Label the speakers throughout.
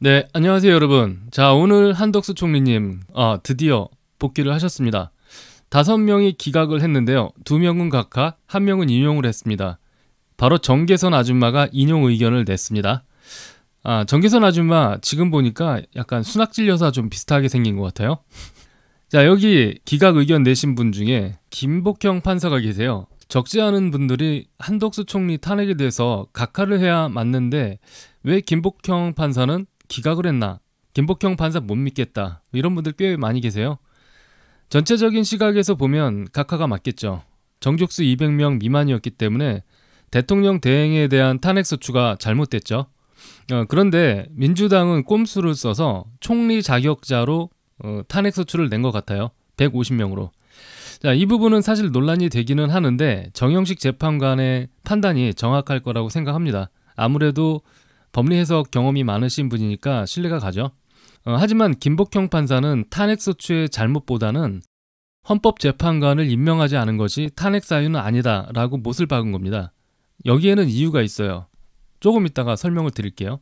Speaker 1: 네, 안녕하세요, 여러분. 자, 오늘 한덕수 총리님, 드디어 복귀를 하셨습니다. 5명이 기각을 했는데요. 2명은 각하, 1명은 인용을 했습니다. 바로 정계선 아줌마가 인용 의견을 냈습니다. 정계선 아줌마 지금 보니까 약간 순학질 여사 좀 비슷하게 생긴 것 같아요. 자, 여기 기각 의견 내신 분 중에 김복형 판사가 계세요. 적지 않은 분들이 한덕수 총리 탄핵에 대해서 각하를 해야 맞는데 왜 김복형 판사는 기각을 했나? 김복형 판사 못 믿겠다. 이런 분들 꽤 많이 계세요. 전체적인 시각에서 보면 각하가 맞겠죠. 정족수 200명 미만이었기 때문에 대통령 대행에 대한 탄핵소추가 잘못됐죠. 그런데 민주당은 꼼수를 써서 총리 자격자로 탄핵소추를 낸 것 같아요. 150명으로. 자, 이 부분은 사실 논란이 되기는 하는데 정영식 재판관의 판단이 정확할 거라고 생각합니다. 아무래도 법리 해석 경험이 많으신 분이니까 신뢰가 가죠. 하지만 김복형 판사는 탄핵소추의 잘못보다는 헌법재판관을 임명하지 않은 것이 탄핵 사유는 아니다라고 못을 박은 겁니다. 여기에는 이유가 있어요. 조금 이따가 설명을 드릴게요.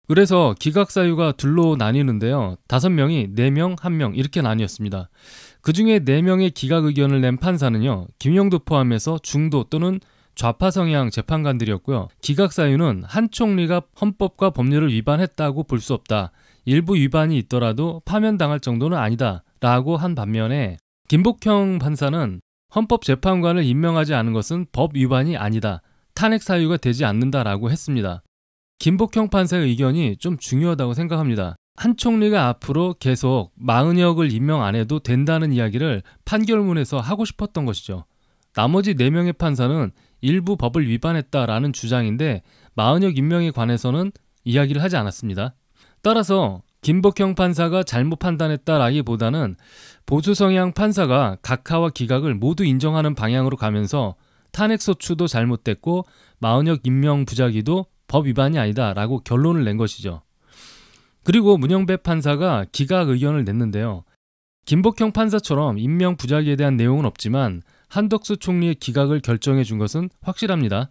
Speaker 1: 그래서 기각 사유가 둘로 나뉘는데요. 5명이 4명, 1명 이렇게 나뉘었습니다. 그 중에 4명의 기각 의견을 낸 판사는요. 김영도 포함해서 중도 또는 좌파 성향 재판관들이었고요. 기각 사유는 한 총리가 헌법과 법률을 위반했다고 볼 수 없다. 일부 위반이 있더라도 파면당할 정도는 아니다. 라고 한 반면에 김복형 판사는 헌법재판관을 임명하지 않은 것은 법 위반이 아니다. 탄핵 사유가 되지 않는다라고 했습니다. 김복형 판사의 의견이 좀 중요하다고 생각합니다. 한 총리가 앞으로 계속 마은혁을 임명 안 해도 된다는 이야기를 판결문에서 하고 싶었던 것이죠. 나머지 4명의 판사는 일부 법을 위반했다라는 주장인데 마은혁 임명에 관해서는 이야기를 하지 않았습니다. 따라서 김복형 판사가 잘못 판단했다라기보다는 보수 성향 판사가 각하와 기각을 모두 인정하는 방향으로 가면서 탄핵소추도 잘못됐고 마은혁 임명 부작위도 법 위반이 아니다라고 결론을 낸 것이죠. 그리고 문영배 판사가 기각 의견을 냈는데요. 김복형 판사처럼 임명 부작위에 대한 내용은 없지만 한덕수 총리의 기각을 결정해 준 것은 확실합니다.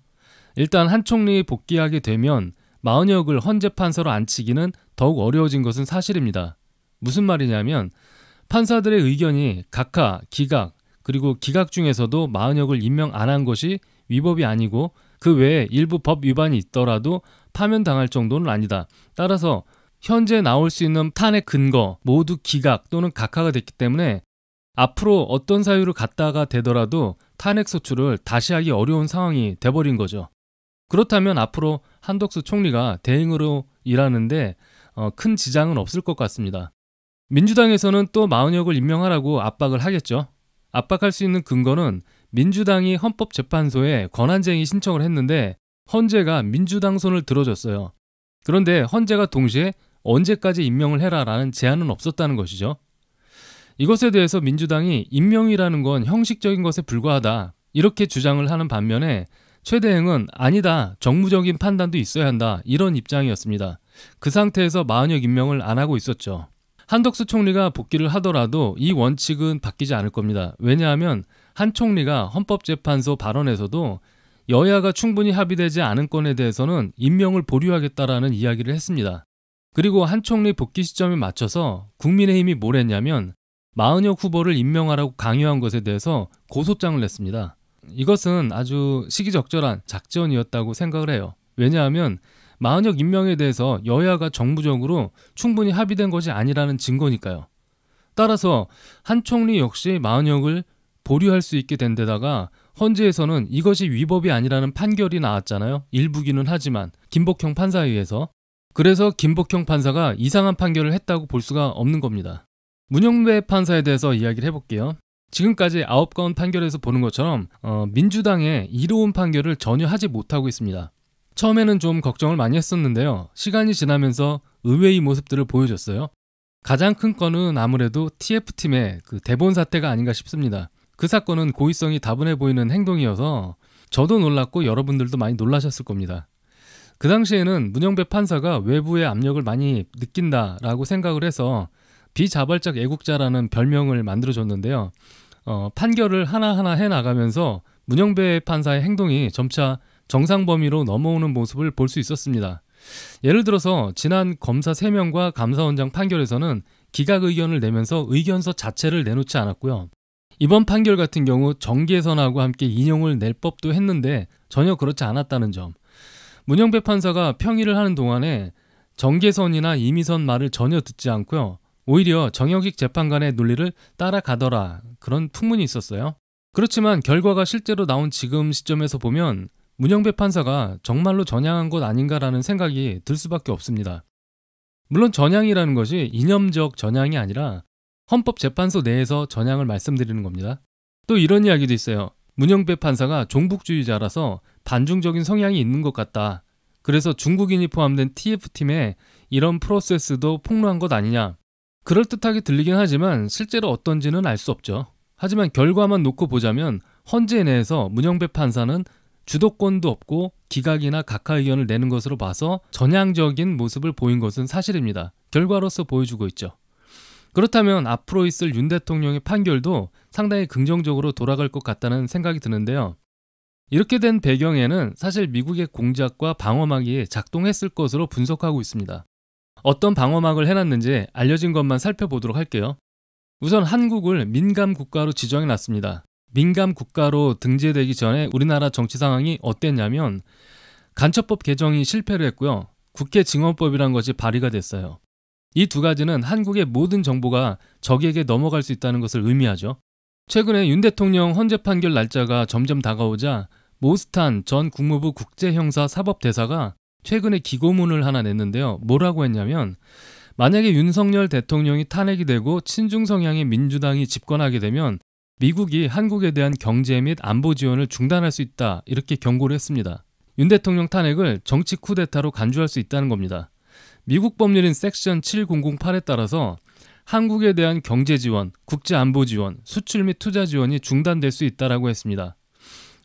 Speaker 1: 일단 한 총리 복귀하게 되면 마은혁을 헌재 판사로 앉히기는 더욱 어려워진 것은 사실입니다. 무슨 말이냐면 판사들의 의견이 각하, 기각, 그리고 기각 중에서도 마은혁을 임명 안 한 것이 위법이 아니고 그 외에 일부 법 위반이 있더라도 파면당할 정도는 아니다. 따라서 현재 나올 수 있는 탄핵 근거 모두 기각 또는 각하가 됐기 때문에 앞으로 어떤 사유를 갖다가 되더라도 탄핵소추를 다시 하기 어려운 상황이 돼버린 거죠. 그렇다면 앞으로 한덕수 총리가 대행으로 일하는데 큰 지장은 없을 것 같습니다. 민주당에서는 또 마은혁을 임명하라고 압박을 하겠죠. 압박할 수 있는 근거는 민주당이 헌법재판소에 권한쟁의 신청을 했는데 헌재가 민주당 손을 들어줬어요. 그런데 헌재가 동시에 언제까지 임명을 해라라는 제한은 없었다는 것이죠. 이것에 대해서 민주당이 임명이라는 건 형식적인 것에 불과하다 이렇게 주장을 하는 반면에 최 대행은 아니다, 정무적인 판단도 있어야 한다 이런 입장이었습니다. 그 상태에서 마은혁 임명을 안 하고 있었죠. 한덕수 총리가 복귀를 하더라도 이 원칙은 바뀌지 않을 겁니다. 왜냐하면 한 총리가 헌법재판소 발언에서도 여야가 충분히 합의되지 않은 건에 대해서는 임명을 보류하겠다라는 이야기를 했습니다. 그리고 한 총리 복귀 시점에 맞춰서 국민의힘이 뭘 했냐면 마은혁 후보를 임명하라고 강요한 것에 대해서 고소장을 냈습니다. 이것은 아주 시기적절한 작전이었다고 생각을 해요. 왜냐하면 마은혁 임명에 대해서 여야가 정무적으로 충분히 합의된 것이 아니라는 증거니까요. 따라서 한 총리 역시 마은혁을 보류할 수 있게 된 데다가 헌재에서는 이것이 위법이 아니라는 판결이 나왔잖아요. 일부기는 하지만 김복형 판사에 의해서. 그래서 김복형 판사가 이상한 판결을 했다고 볼 수가 없는 겁니다. 문영배 판사에 대해서 이야기를 해볼게요. 지금까지 9건 판결에서 보는 것처럼 민주당의 이로운 판결을 전혀 하지 못하고 있습니다. 처음에는 좀 걱정을 많이 했었는데요. 시간이 지나면서 의외의 모습들을 보여줬어요. 가장 큰 건은 아무래도 TF팀의 그 대본 사태가 아닌가 싶습니다. 그 사건은 고의성이 다분해 보이는 행동이어서 저도 놀랐고 여러분들도 많이 놀라셨을 겁니다. 그 당시에는 문영배 판사가 외부의 압력을 많이 느낀다라고 생각을 해서 비자발적 애국자라는 별명을 만들어줬는데요. 판결을 하나하나 해나가면서 문영배 판사의 행동이 점차 정상 범위로 넘어오는 모습을 볼 수 있었습니다. 예를 들어서 지난 검사 3명과 감사원장 판결에서는 기각 의견을 내면서 의견서 자체를 내놓지 않았고요. 이번 판결 같은 경우 정계선하고 함께 인용을 낼 법도 했는데 전혀 그렇지 않았다는 점. 문영배 판사가 평의를 하는 동안에 정계선이나 이미선 말을 전혀 듣지 않고요. 오히려 정영식 재판관의 논리를 따라가더라, 그런 풍문이 있었어요. 그렇지만 결과가 실제로 나온 지금 시점에서 보면 문영배 판사가 정말로 전향한 것 아닌가라는 생각이 들 수밖에 없습니다. 물론 전향이라는 것이 이념적 전향이 아니라 헌법재판소 내에서 전향을 말씀드리는 겁니다. 또 이런 이야기도 있어요. 문영배 판사가 종북주의자라서 반중적인 성향이 있는 것 같다. 그래서 중국인이 포함된 TF팀에 이런 프로세스도 폭로한 것 아니냐. 그럴듯하게 들리긴 하지만 실제로 어떤지는 알 수 없죠. 하지만 결과만 놓고 보자면 헌재 내에서 문영배 판사는 주도권도 없고 기각이나 각하 의견을 내는 것으로 봐서 전향적인 모습을 보인 것은 사실입니다. 결과로서 보여주고 있죠. 그렇다면 앞으로 있을 윤 대통령의 판결도 상당히 긍정적으로 돌아갈 것 같다는 생각이 드는데요. 이렇게 된 배경에는 사실 미국의 공작과 방어막이 작동했을 것으로 분석하고 있습니다. 어떤 방어막을 해놨는지 알려진 것만 살펴보도록 할게요. 우선 한국을 민감 국가로 지정해놨습니다. 민감 국가로 등재되기 전에 우리나라 정치 상황이 어땠냐면 간첩법 개정이 실패를 했고요. 국회 증언법이란 것이 발의가 됐어요. 이 두 가지는 한국의 모든 정보가 적에게 넘어갈 수 있다는 것을 의미하죠. 최근에 윤 대통령 헌재 판결 날짜가 점점 다가오자 모스탄 전 국무부 국제형사 사법대사가 최근에 기고문을 하나 냈는데요. 뭐라고 했냐면 만약에 윤석열 대통령이 탄핵이 되고 친중 성향의 민주당이 집권하게 되면 미국이 한국에 대한 경제 및 안보 지원을 중단할 수 있다, 이렇게 경고를 했습니다. 윤 대통령 탄핵을 정치 쿠데타로 간주할 수 있다는 겁니다. 미국 법률인 섹션 7008에 따라서 한국에 대한 경제 지원, 국제 안보 지원, 수출 및 투자 지원이 중단될 수 있다라고 했습니다.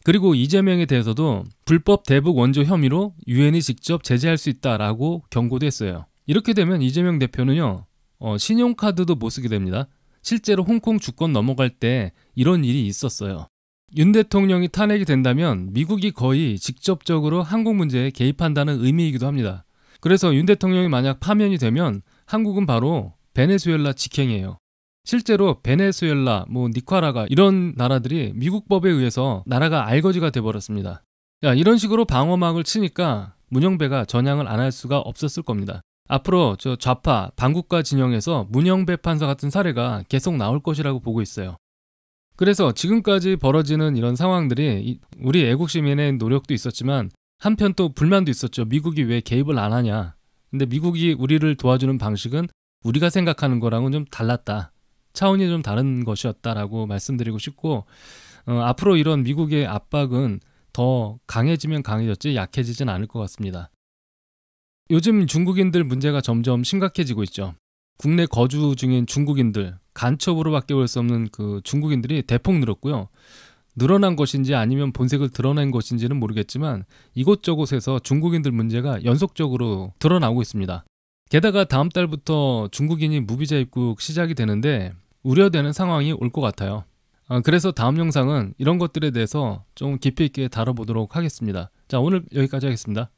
Speaker 1: 그리고 이재명에 대해서도 불법 대북 원조 혐의로 유엔이 직접 제재할 수 있다라고 경고도 했어요. 이렇게 되면 이재명 대표는요, 신용카드도 못 쓰게 됩니다. 실제로 홍콩 주권 넘어갈 때 이런 일이 있었어요. 윤 대통령이 탄핵이 된다면 미국이 거의 직접적으로 한국 문제에 개입한다는 의미이기도 합니다. 그래서 윤 대통령이 만약 파면이 되면 한국은 바로 베네수엘라 직행이에요. 실제로 베네수엘라, 니카라과 이런 나라들이 미국 법에 의해서 나라가 알거지가 돼버렸습니다. 이런 식으로 방어막을 치니까 문영배가 전향을 안 할 수가 없었을 겁니다. 앞으로 좌파, 반국가 진영에서 문영배 판사 같은 사례가 계속 나올 것이라고 보고 있어요. 그래서 지금까지 벌어지는 이런 상황들이 우리 애국 시민의 노력도 있었지만 한편 또 불만도 있었죠. 미국이 왜 개입을 안 하냐. 근데 미국이 우리를 도와주는 방식은 우리가 생각하는 거랑은 좀 달랐다. 차원이 좀 다른 것이었다라고 말씀드리고 싶고, 앞으로 이런 미국의 압박은 더 강해지면 강해졌지 약해지진 않을 것 같습니다. 요즘 중국인들 문제가 점점 심각해지고 있죠. 국내 거주 중인 중국인들, 간첩으로밖에 볼 수 없는 그 중국인들이 대폭 늘었고요. 늘어난 것인지 아니면 본색을 드러낸 것인지는 모르겠지만 이곳저곳에서 중국인들 문제가 연속적으로 드러나고 있습니다. 게다가 다음 달부터 중국인이 무비자 입국 시작이 되는데 우려되는 상황이 올 것 같아요. 그래서 다음 영상은 이런 것들에 대해서 좀 깊이 있게 다뤄보도록 하겠습니다. 자, 오늘 여기까지 하겠습니다.